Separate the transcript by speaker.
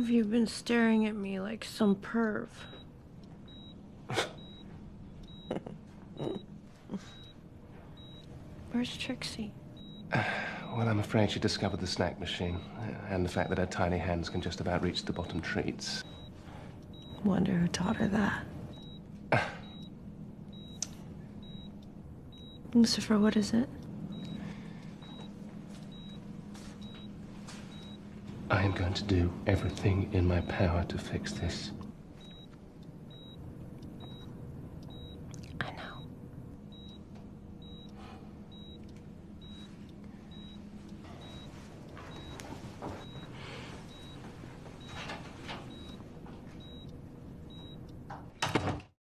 Speaker 1: have you been staring at me like some perv? Where's Trixie?
Speaker 2: Well, I'm afraid she discovered the snack machine, and the fact that her tiny hands can just about reach the bottom treats.
Speaker 1: Wonder who taught her that. Lucifer, what is it?
Speaker 2: I am going to do everything in my power to fix this.